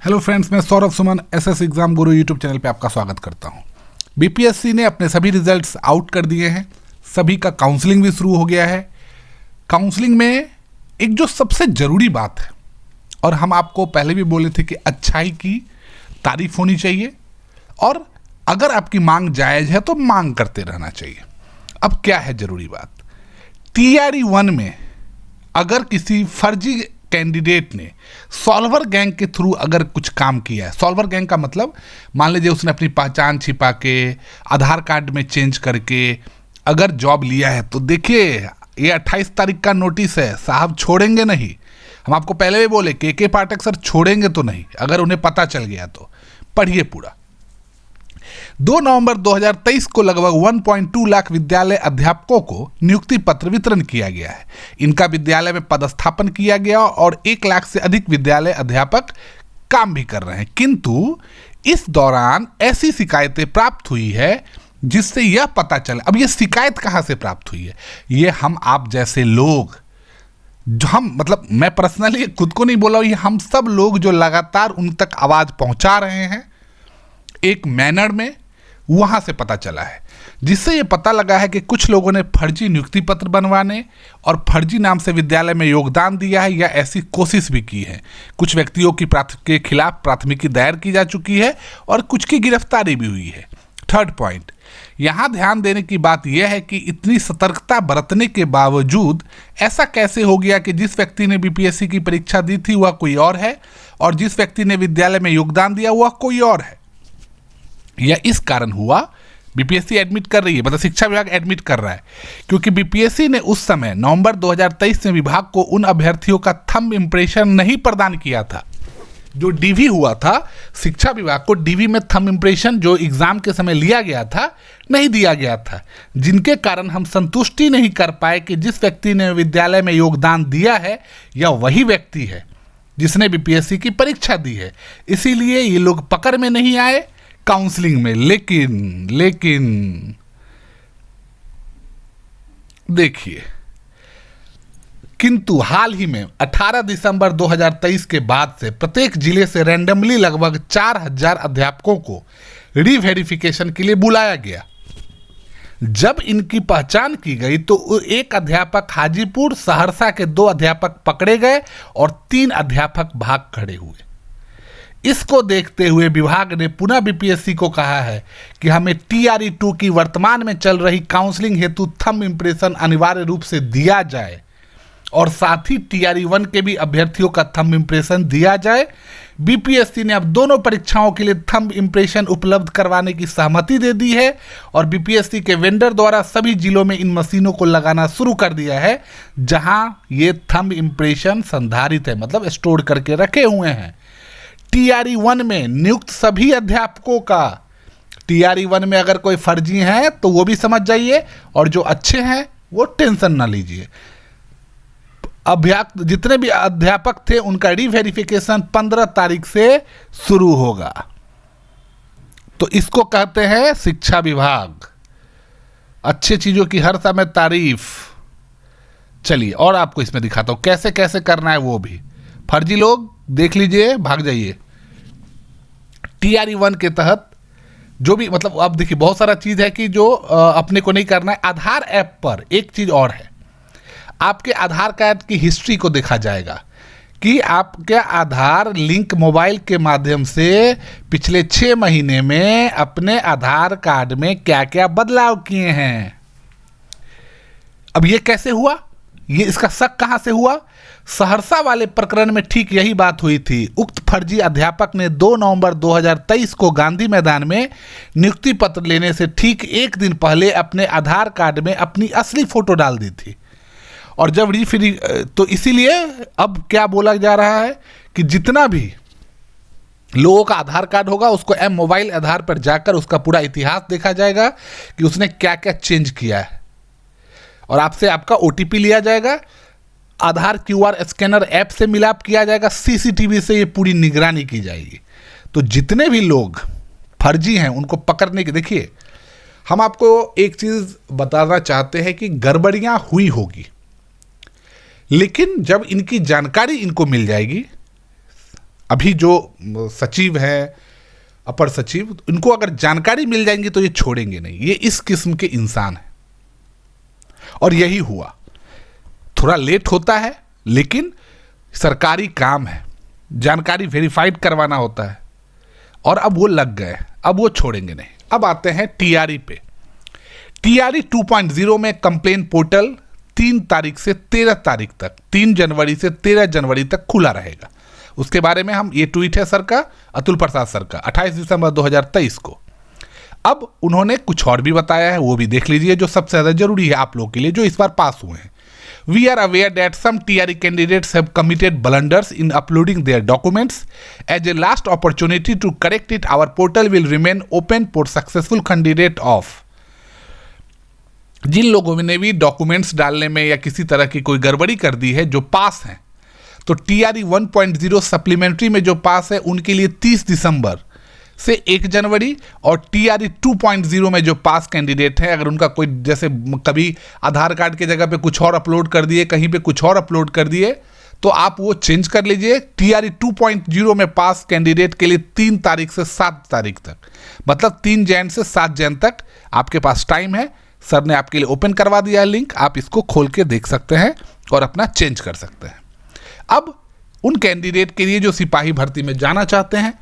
Hello friends, मैं Saurabh Suman SS exam गुरु YouTube channel पे आपका स्वागत करता हूं। बीपीएससी ने अपने सभी रिजल्ट्स आउट कर दिए हैं। सभी का काउंसलिंग भी शुरू हो गया है। काउंसलिंग में एक जो सबसे ज़रूरी बात है, और हम आपको पहले भी बोले थे कि अच्छाई की तारीफ होनी चाहिए और अगर आपकी मांग जायज़ है तो मांग करते रहना चाहिए। अब क्या है ज़रूरी बात, TRE 1 में अगर किसी फर्जी कैंडिडेट ने सॉल्वर गैंग के थ्रू अगर कुछ काम किया है, सॉल्वर गैंग का मतलब मान लीजिए उसने अपनी पहचान छिपा के आधार कार्ड में चेंज करके अगर जॉब लिया है, तो देखिए ये 28 तारीख का नोटिस है, साहब छोड़ेंगे नहीं। हम आपको पहले भी बोले के पाठक सर छोड़ेंगे तो नहीं, अगर उन्हें पता चल गया तो। पढ़िए पूरा। 2 नवंबर 2023 को लगभग 1.2 लाख विद्यालय अध्यापकों को नियुक्ति पत्र वितरण किया गया है। इनका विद्यालय में पदस्थापन किया गया और 1 लाख से अधिक विद्यालय अध्यापक काम भी कर रहे हैं। किंतु इस दौरान ऐसी शिकायतें प्राप्त हुई है जिससे यह पता चला। अब यह शिकायत कहां से प्राप्त हुई है? ये हम आप जैसे लोग, जो हम मतलब मैं पर्सनली खुद को नहीं बोला हूं, ये हम सब लोग जो लगातार उन तक आवाज पहुंचा रहे हैं एक मैनर में, वहां से पता चला है। जिससे ये पता लगा है कि कुछ लोगों ने फर्जी नियुक्ति पत्र बनवाने और फर्जी नाम से विद्यालय में योगदान दिया है या ऐसी कोशिश भी की है। कुछ व्यक्तियों की के खिलाफ प्राथमिकी दायर की जा चुकी है और कुछ की गिरफ्तारी भी हुई है। थर्ड पॉइंट, यहाँ ध्यान देने की बात यह है कि इतनी सतर्कता बरतने के बावजूद ऐसा कैसे हो गया कि जिस व्यक्ति ने बीपीएससी की परीक्षा दी थी वह कोई और है और जिस व्यक्ति ने विद्यालय में योगदान दिया वह कोई और है। यह इस कारण हुआ, बीपीएससी एडमिट कर रही है, मतलब शिक्षा विभाग एडमिट कर रहा है, क्योंकि बीपीएससी ने उस समय नवंबर 2023 में विभाग को उन अभ्यर्थियों का थंब इंप्रेशन नहीं प्रदान किया था। जो डीवी हुआ था, शिक्षा विभाग को डीवी में थंब इंप्रेशन जो एग्जाम के समय लिया गया था नहीं दिया गया था, जिनके कारण हम संतुष्टि नहीं कर पाए कि जिस व्यक्ति ने विद्यालय में योगदान दिया है यह वही व्यक्ति है जिसने बीपीएससी की परीक्षा दी है। इसीलिए ये लोग पकड़ में नहीं आए काउंसलिंग में। लेकिन देखिए, किंतु हाल ही में 18 दिसंबर 2023 के बाद से प्रत्येक जिले से रैंडमली लगभग 4000 अध्यापकों को रीवेरिफिकेशन के लिए बुलाया गया। जब इनकी पहचान की गई तो एक अध्यापक हाजीपुर, सहरसा के 2 अध्यापक पकड़े गए और 3 अध्यापक भाग खड़े हुए। इसको देखते हुए विभाग ने पुनः बीपीएससी को कहा है कि हमें TRE 2 की वर्तमान में चल रही काउंसलिंग हेतु थंब इंप्रेशन अनिवार्य रूप से दिया जाए और साथ ही TRE 1 के भी अभ्यर्थियों का थंब इंप्रेशन दिया जाए। बीपीएससी ने अब दोनों परीक्षाओं के लिए थंब इंप्रेशन उपलब्ध करवाने की सहमति दे दी है और बीपीएससी के वेंडर द्वारा सभी जिलों में इन मशीनों को लगाना शुरू कर दिया है जहां ये थंब इंप्रेशन संधारित है, मतलब स्टोर करके रखे हुए हैं। TRE 1 में नियुक्त सभी अध्यापकों का, TRE 1 में अगर कोई फर्जी है तो वो भी समझ जाइए और जो अच्छे हैं वो टेंशन ना लीजिए। जितने भी अध्यापक थे उनका रीवेरिफिकेशन 15 तारीख से शुरू होगा। तो इसको कहते हैं शिक्षा विभाग, अच्छी चीजों की हर समय तारीफ। चलिए और आपको इसमें दिखाता हूं कैसे कैसे करना है। वो भी फर्जी लोग देख लीजिए, भाग जाइए। TRE 1 के तहत जो भी, मतलब अब देखिए बहुत सारा चीज है कि जो अपने को नहीं करना है। आधार ऐप पर एक चीज और है, आपके आधार कार्ड की हिस्ट्री को देखा जाएगा कि आपके आधार लिंक मोबाइल के माध्यम से पिछले 6 महीने में अपने आधार कार्ड में क्या क्या बदलाव किए हैं। अब ये कैसे हुआ, ये इसका शक कहां से हुआ? सहरसा वाले प्रकरण में ठीक यही बात हुई थी। उक्त फर्जी अध्यापक ने 2 नवंबर 2023 को गांधी मैदान में नियुक्ति पत्र लेने से ठीक 1 दिन पहले अपने आधार कार्ड में अपनी असली फोटो डाल दी थी। और जब तो इसीलिए अब क्या बोला जा रहा है कि जितना भी लोगों का आधार कार्ड होगा उसको एम मोबाइल आधार पर जाकर उसका पूरा इतिहास देखा जाएगा कि उसने क्या क्या चेंज किया है और आपसे आपका OTP लिया जाएगा। आधार QR स्कैनर ऐप से मिलाप किया जाएगा, CCTV से ये पूरी निगरानी की जाएगी। तो जितने भी लोग फर्जी हैं उनको पकड़ने की, देखिए हम आपको एक चीज बताना चाहते हैं कि गड़बड़ियां हुई होगी, लेकिन जब इनकी जानकारी इनको मिल जाएगी अभी जो सचिव है, अपर सचिव, इनको अगर जानकारी मिल जाएंगी तो ये छोड़ेंगे नहीं। ये इस किस्म के इंसान हैं और यही हुआ। थोड़ा लेट होता है लेकिन सरकारी काम है, जानकारी वेरीफाइड करवाना होता है और अब वो लग गए, अब वो छोड़ेंगे नहीं। अब आते हैं टीआरई पे। टीआरई 2.0 में कंप्लेन पोर्टल 3 तारीख से 13 तारीख तक, 3 जनवरी से 13 जनवरी तक खुला रहेगा। उसके बारे में हम, ये ट्वीट है सर का, अतुल प्रसाद सर का, 28 दिसंबर 2023 को। अब उन्होंने कुछ और भी बताया है, वो भी देख लीजिए, जो सबसे ज़्यादा जरूरी है आप लोग के लिए जो इस बार पास हुए हैं। We are aware that some TRE candidates have committed blunders in uploading their documents. As a last opportunity to correct it, our portal will remain open for successful candidate of. जिन लोगों ने भी डॉक्यूमेंट्स डालने में या किसी तरह की कोई गड़बड़ी कर दी है, जो पास हैं, तो TRE 1.0 सप्लीमेंट्री में जो पास है उनके लिए 30 दिसंबर से 1 जनवरी, और TRE 2.0 में जो पास कैंडिडेट है, अगर उनका कोई जैसे कभी आधार कार्ड की जगह पे कुछ और अपलोड कर दिए, कहीं पे कुछ और अपलोड कर दिए, तो आप वो चेंज कर लीजिए। TRE 2.0 में पास कैंडिडेट के लिए 3 तारीख से 7 तारीख तक, मतलब 3 जैन से 7 जैन तक आपके पास टाइम है। सर ने आपके लिए ओपन करवा दिया है लिंक, आप इसको खोल के देख सकते हैं और अपना चेंज कर सकते हैं। अब उन कैंडिडेट के लिए जो सिपाही भर्ती में जाना चाहते हैं,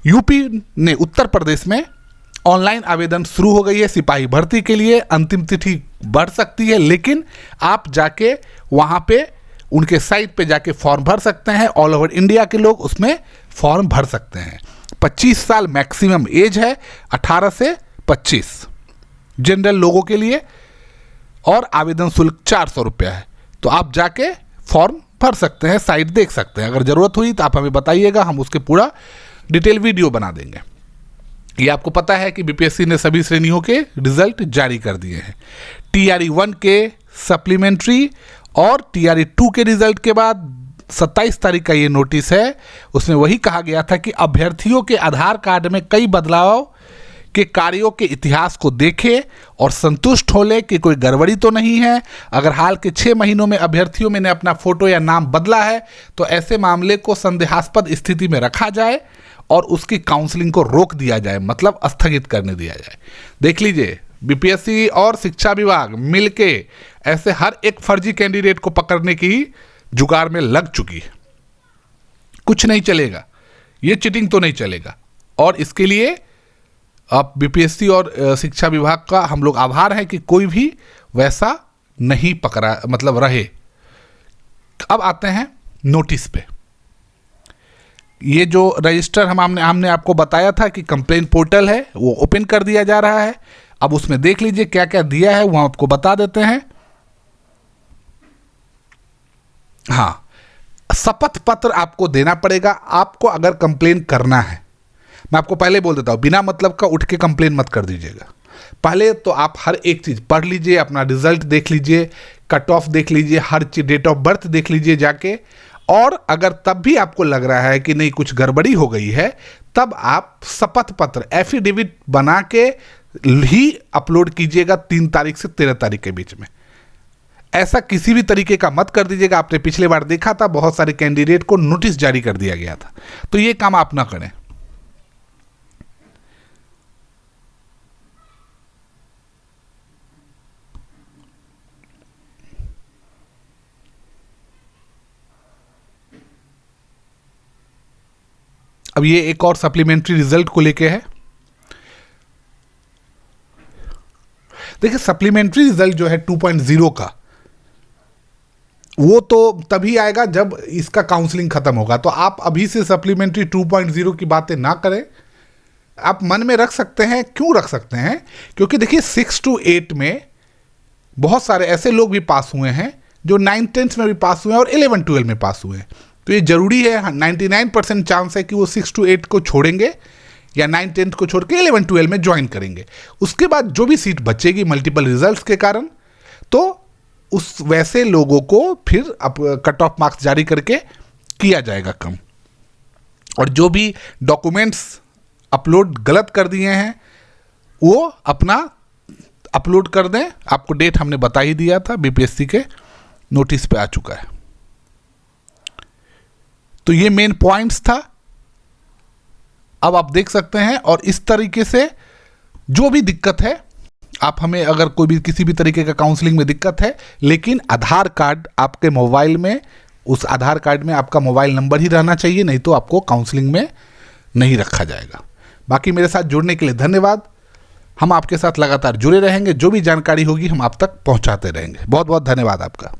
यूपी ने, उत्तर प्रदेश में ऑनलाइन आवेदन शुरू हो गई है सिपाही भर्ती के लिए। अंतिम तिथि बढ़ सकती है, लेकिन आप जाके वहाँ पे उनके साइट पे जाके फॉर्म भर सकते हैं। ऑल ओवर इंडिया के लोग उसमें फॉर्म भर सकते हैं। 25 साल मैक्सिमम एज है, 18 से 25 जनरल लोगों के लिए, और आवेदन शुल्क 400 रुपया है। तो आप जाके फॉर्म भर सकते हैं, साइट देख सकते हैं। अगर ज़रूरत हुई तो आप हमें बताइएगा, हम उसके पूरा डिटेल वीडियो बना देंगे। ये आपको पता है कि बीपीएससी ने सभी श्रेणियों के रिजल्ट जारी कर दिए हैं। TRE 1 के सप्लीमेंट्री और TRE 2 के रिजल्ट के बाद 27 तारीख का ये नोटिस है। उसमें वही कहा गया था कि अभ्यर्थियों के आधार कार्ड में कई बदलाव के कार्यों के इतिहास को देखें और संतुष्ट हो ले कि कोई गड़बड़ी तो नहीं है। अगर हाल के 6 महीनों में अभ्यर्थियों में ने अपना फोटो या नाम बदला है तो ऐसे मामले को संदेहास्पद स्थिति में रखा जाए और उसकी काउंसलिंग को रोक दिया जाए, मतलब स्थगित करने दिया जाए। देख लीजिए, बीपीएससी और शिक्षा विभाग मिलके ऐसे हर एक फर्जी कैंडिडेट को पकड़ने की जुगाड़ में लग चुकी है। कुछ नहीं चलेगा, ये चीटिंग तो नहीं चलेगा। और इसके लिए अब बीपीएससी और शिक्षा विभाग का हम लोग आभार है कि कोई भी वैसा नहीं पकड़ा, मतलब रहे। अब आते हैं नोटिस पे। ये जो रजिस्टर हमने आपको बताया था कि कंप्लेन पोर्टल है, वो ओपन कर दिया जा रहा है। अब उसमें देख लीजिए क्या क्या दिया है, वो आपको बता देते हैं। हाँ, शपथ पत्र आपको देना पड़ेगा आपको अगर कंप्लेन करना है। मैं आपको पहले बोल देता हूँ, बिना मतलब का उठ के कंप्लेन मत कर दीजिएगा। पहले तो आप हर एक चीज़ पढ़ लीजिए, अपना रिजल्ट देख लीजिए, कट ऑफ देख लीजिए, हर चीज़, डेट ऑफ बर्थ देख लीजिए जाके। और अगर तब भी आपको लग रहा है कि नहीं कुछ गड़बड़ी हो गई है, तब आप शपथ पत्र एफिडेविट बना के ही अपलोड कीजिएगा 3 तारीख से 13 तारीख के बीच में। ऐसा किसी भी तरीके का मत कर दीजिएगा। आपने पिछले बार देखा था बहुत सारे कैंडिडेट को नोटिस जारी कर दिया गया था, तो ये काम आप ना करें। अब ये एक और सप्लीमेंट्री रिजल्ट को लेके है। देखिए, सप्लीमेंट्री रिजल्ट जो है 2.0 का, वो तो तभी आएगा जब इसका काउंसलिंग खत्म होगा। तो आप अभी से सप्लीमेंट्री 2.0 की बातें ना करें। आप मन में रख सकते हैं, क्यों रख सकते हैं, क्योंकि देखिए 6 to 8 में बहुत सारे ऐसे लोग भी पास हुए हैं जो 9th-10th में भी पास हुए हैं और 11th-12th में पास हुए हैं। तो ये जरूरी है, 99% चांस है कि वो 6 to 8 को छोड़ेंगे या 9th-10th को छोड़ के 11th-12th में ज्वाइन करेंगे। उसके बाद जो भी सीट बचेगी मल्टीपल रिजल्ट्स के कारण, तो उस वैसे लोगों को फिर कट ऑफ मार्क्स जारी करके किया जाएगा कम। और जो भी डॉक्यूमेंट्स अपलोड गलत कर दिए हैं वो अपना अपलोड कर दें। आपको डेट हमने बता ही दिया था, बीपीएससी के नोटिस पे आ चुका है। तो ये मेन पॉइंट्स था। अब आप देख सकते हैं। और इस तरीके से जो भी दिक्कत है, आप हमें अगर कोई भी किसी भी तरीके का काउंसलिंग में दिक्कत है, लेकिन आधार कार्ड आपके मोबाइल में, उस आधार कार्ड में आपका मोबाइल नंबर ही रहना चाहिए, नहीं तो आपको काउंसलिंग में नहीं रखा जाएगा। बाकी मेरे साथ जुड़ने के लिए धन्यवाद। हम आपके साथ लगातार जुड़े रहेंगे, जो भी जानकारी होगी हम आप तक पहुंचाते रहेंगे। बहुत बहुत धन्यवाद आपका।